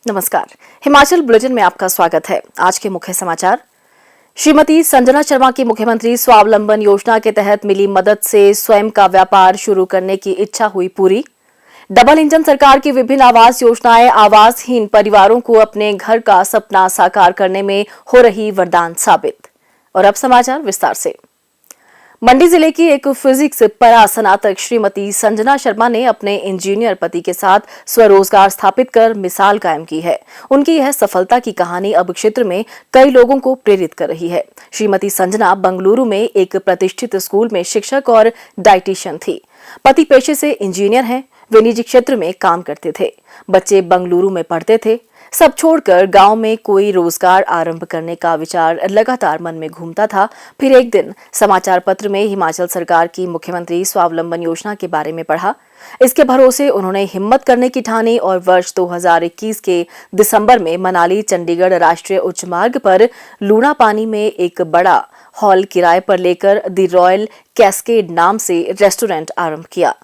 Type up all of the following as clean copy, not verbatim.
नमस्कार। हिमाचल बुलेटिन में आपका स्वागत है। आज के मुख्य समाचार। श्रीमती संजना शर्मा की मुख्यमंत्री स्वावलंबन योजना के तहत मिली मदद से स्वयं का व्यापार शुरू करने की इच्छा हुई पूरी। डबल इंजन सरकार की विभिन्न आवास योजनाएं आवासहीन परिवारों को अपने घर का सपना साकार करने में हो रही वरदान साबित। और अब समाचार विस्तार से। मंडी जिले की एक फिजिक्स परा स्नातक श्रीमती संजना शर्मा ने अपने इंजीनियर पति के साथ स्वरोजगार स्थापित कर मिसाल कायम की है। उनकी यह सफलता की कहानी अब क्षेत्र में कई लोगों को प्रेरित कर रही है। श्रीमती संजना बंगलुरु में एक प्रतिष्ठित स्कूल में शिक्षक और डाइटिशियन थी। पति पेशे से इंजीनियर हैं। वे निजी क्षेत्र में काम करते थे। बच्चे बंगलुरु में पढ़ते थे। सब छोड़कर गांव में कोई रोजगार आरंभ करने का विचार लगातार मन में घूमता था। फिर एक दिन समाचार पत्र में हिमाचल सरकार की मुख्यमंत्री स्वावलंबन योजना के बारे में पढ़ा। इसके भरोसे उन्होंने हिम्मत करने की ठानी और वर्ष 2021 के दिसंबर में मनाली चंडीगढ़ राष्ट्रीय उच्च मार्ग पर लूणा पानी में एक बड़ा हॉल किराए पर लेकर द रॉयल कैस्केड नाम से रेस्टोरेंट आरंभ किया।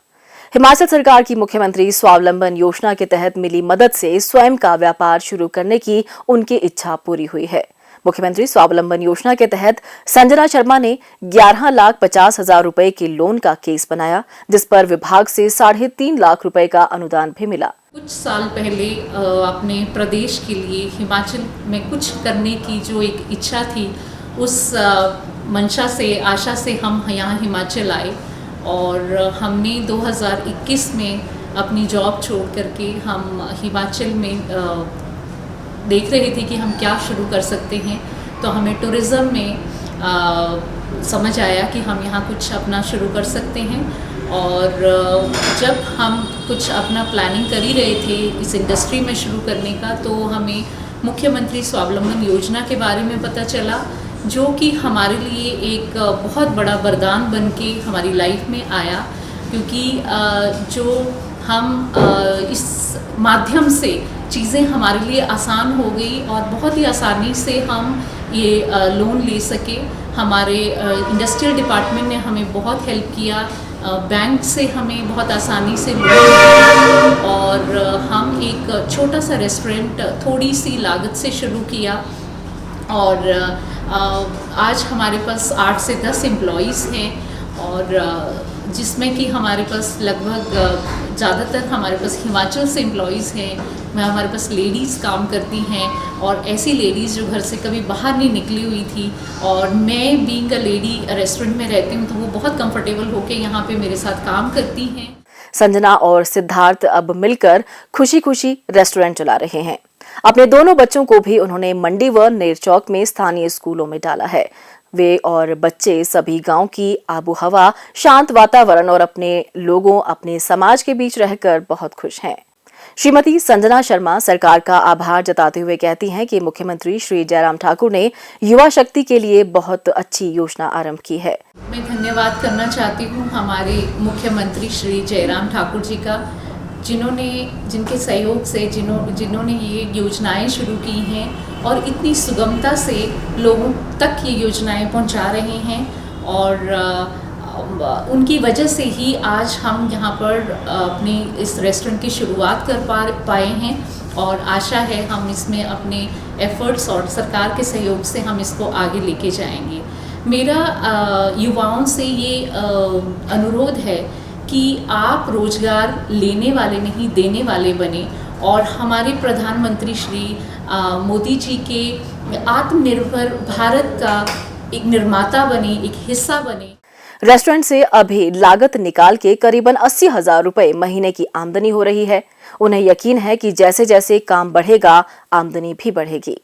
हिमाचल सरकार की मुख्यमंत्री स्वावलंबन योजना के तहत मिली मदद से स्वयं का व्यापार शुरू करने की उनकी इच्छा पूरी हुई है। मुख्यमंत्री स्वावलंबन योजना के तहत संजना शर्मा ने 11,50,000 रुपए के लोन का केस बनाया, जिस पर विभाग से 3.5 लाख रुपए का अनुदान भी मिला। कुछ साल पहले अपने प्रदेश के लिए हिमाचल में कुछ करने की जो एक इच्छा थी, उस मंशा से आशा से हम यहाँ हिमाचल आए और हमने 2021 में अपनी जॉब छोड़ करके हम हिमाचल में देख रहे थे कि हम क्या शुरू कर सकते हैं। तो हमें टूरिज़्म में समझ आया कि हम यहाँ कुछ अपना शुरू कर सकते हैं। और जब हम कुछ अपना प्लानिंग कर ही रहे थे इस इंडस्ट्री में शुरू करने का, तो हमें मुख्यमंत्री स्वावलंबन योजना के बारे में पता चला, जो कि हमारे लिए एक बहुत बड़ा वरदान बन के हमारी लाइफ में आया। क्योंकि जो हम इस माध्यम से चीज़ें हमारे लिए आसान हो गई और बहुत ही आसानी से हम ये लोन ले सके। हमारे इंडस्ट्रियल डिपार्टमेंट ने हमें बहुत हेल्प किया। बैंक से हमें बहुत आसानी से लोन मिला और हम एक छोटा सा रेस्टोरेंट थोड़ी सी लागत से शुरू किया। और आज हमारे पास 8 से 10 एम्प्लॉइज़ हैं और जिसमें कि हमारे पास लगभग ज़्यादातर हमारे पास हिमाचल से एम्प्लॉइज़ हैं। हमारे पास लेडीज़ काम करती हैं और ऐसी लेडीज़ जो घर से कभी बाहर नहीं निकली हुई थी। और मैं बीइंग अ लेडी रेस्टोरेंट में रहती हूँ, तो वो बहुत कंफर्टेबल होकर यहाँ पे मेरे साथ काम करती हैं। संजना और सिद्धार्थ अब मिलकर खुशी खुशी रेस्टोरेंट चला रहे हैं। अपने दोनों बच्चों को भी उन्होंने मंडी व नेरचौक में स्थानीय स्कूलों में डाला है। वे और बच्चे सभी गांव की आबोहवा, शांत वातावरण और अपने लोगों, अपने समाज के बीच रहकर बहुत खुश हैं। श्रीमती संजना शर्मा सरकार का आभार जताते हुए कहती हैं कि मुख्यमंत्री श्री जयराम ठाकुर ने युवा शक्ति के लिए बहुत अच्छी योजना आरंभ की है। मैं धन्यवाद करना चाहती हूँ हमारे मुख्यमंत्री श्री जयराम ठाकुर जी का, जिनके सहयोग से जिन्होंने ये योजनाएं शुरू की हैं और इतनी सुगमता से लोगों तक ये योजनाएं पहुंचा रहे हैं। और उनकी वजह से ही आज हम यहाँ पर अपने इस रेस्टोरेंट की शुरुआत कर पाए हैं और आशा है हम इसमें अपने एफर्ट्स और सरकार के सहयोग से हम इसको आगे लेके जाएंगे। मेरा युवाओं से ये अनुरोध है कि आप रोजगार लेने वाले नहीं, देने वाले बने और हमारे प्रधानमंत्री श्री मोदी जी के आत्मनिर्भर भारत का एक निर्माता बने, एक हिस्सा बने। रेस्टोरेंट से अभी लागत निकाल के करीबन 80,000 रुपए महीने की आमदनी हो रही है। उन्हें यकीन है कि जैसे जैसे काम बढ़ेगा, आमदनी भी बढ़ेगी।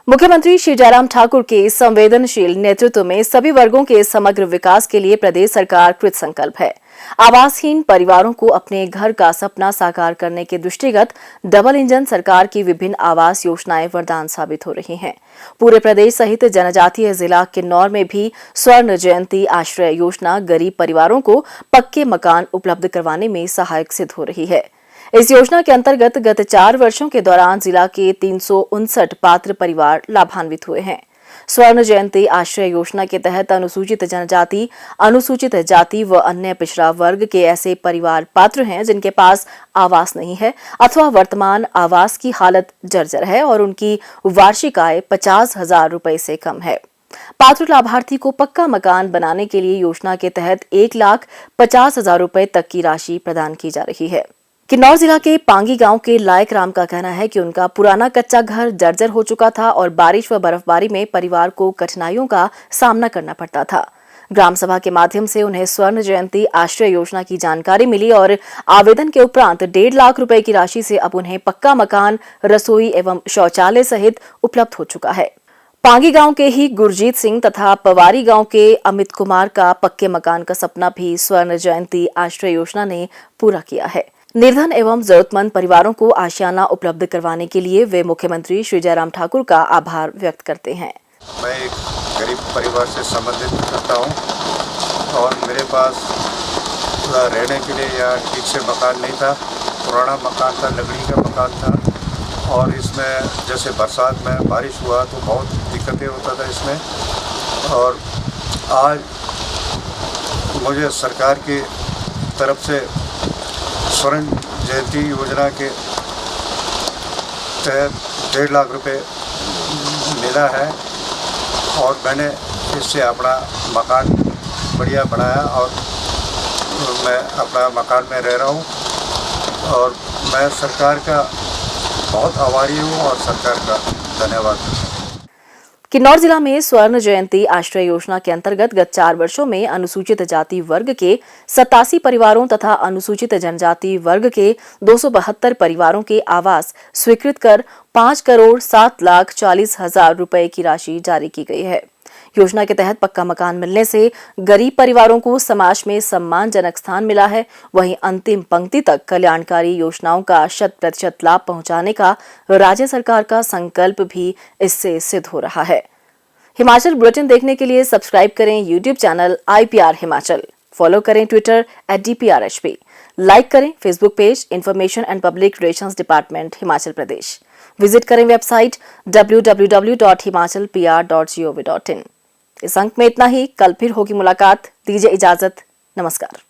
मुख्यमंत्री श्री जयराम ठाकुर के संवेदनशील नेतृत्व में सभी वर्गों के समग्र विकास के लिए प्रदेश सरकार कृत संकल्प है। आवासहीन परिवारों को अपने घर का सपना साकार करने के दृष्टिगत डबल इंजन सरकार की विभिन्न आवास योजनाएं वरदान साबित हो रही हैं। पूरे प्रदेश सहित जनजातीय जिला किन्नौर में भी स्वर्ण जयंती आश्रय योजना गरीब परिवारों को पक्के मकान उपलब्ध करवाने में सहायक सिद्ध हो रही है। इस योजना के अंतर्गत गत 4 वर्षों के दौरान जिला के 359 पात्र परिवार लाभान्वित हुए हैं। स्वर्ण जयंती आश्रय योजना के तहत अनुसूचित जनजाति, अनुसूचित जाति व अन्य पिछड़ा वर्ग के ऐसे परिवार पात्र हैं जिनके पास आवास नहीं है अथवा वर्तमान आवास की हालत जर्जर है और उनकी वार्षिक आय 50,000 रुपए से कम है। पात्र लाभार्थी को पक्का मकान बनाने के लिए योजना के तहत 1,50,000 रुपए तक की राशि प्रदान की जा रही है। किन्नौर जिला के पांगी गांव के लायक राम का कहना है कि उनका पुराना कच्चा घर जर्जर हो चुका था और बारिश व बर्फबारी में परिवार को कठिनाइयों का सामना करना पड़ता था। ग्राम सभा के माध्यम से उन्हें स्वर्ण जयंती आश्रय योजना की जानकारी मिली और आवेदन के उपरांत 1.5 लाख रुपए की राशि से अब उन्हें पक्का मकान, रसोई एवं शौचालय सहित उपलब्ध हो चुका है। पांगी गांव के ही गुरजीत सिंह तथा पवारी गांव के अमित कुमार का पक्के मकान का सपना भी स्वर्ण जयंती आश्रय योजना ने पूरा किया है। निर्धन एवं जरूरतमंद परिवारों को आशियाना उपलब्ध करवाने के लिए वे मुख्यमंत्री श्री जयराम ठाकुर का आभार व्यक्त करते हैं। मैं एक गरीब परिवार से संबंधित करता हूं और मेरे पास रहने के लिए या ठीक से मकान नहीं था। पुराना मकान था, लकड़ी का मकान था और इसमें जैसे बरसात में बारिश हुआ तो बहुत दिक्कतें होता था इसमें। और आज मुझे सरकार की तरफ से स्वर्ण जयंती योजना के तहत 1.5 लाख रुपए मिला है और मैंने इससे अपना मकान बढ़िया बनाया और मैं अपना मकान में रह रहा हूँ और मैं सरकार का बहुत आभारी हूँ और सरकार का धन्यवाद। किन्नौर जिला में स्वर्ण जयंती आश्रय योजना के अंतर्गत गत 4 वर्षों में अनुसूचित जाति वर्ग के 87 परिवारों तथा अनुसूचित जनजाति वर्ग के 272 परिवारों के आवास स्वीकृत कर 5,07,40,000 रुपए की राशि जारी की गई है। योजना के तहत पक्का मकान मिलने से गरीब परिवारों को समाज में सम्मानजनक स्थान मिला है। वहीं अंतिम पंक्ति तक कल्याणकारी योजनाओं का 100% लाभ पहुंचाने का राज्य सरकार का संकल्प भी इससे सिद्ध हो रहा है। हिमाचल बुलेटिन देखने के लिए सब्सक्राइब करें YouTube channel IPR Himachal, follow करें ट्विटर @DPRHP, लाइक करें Facebook page information and public relations department Himachal Pradesh, visit करें वेबसाइट www.himachalpr.gov.in। इस अंक में इतना ही। कल फिर होगी मुलाकात। दीजिए इजाजत। नमस्कार।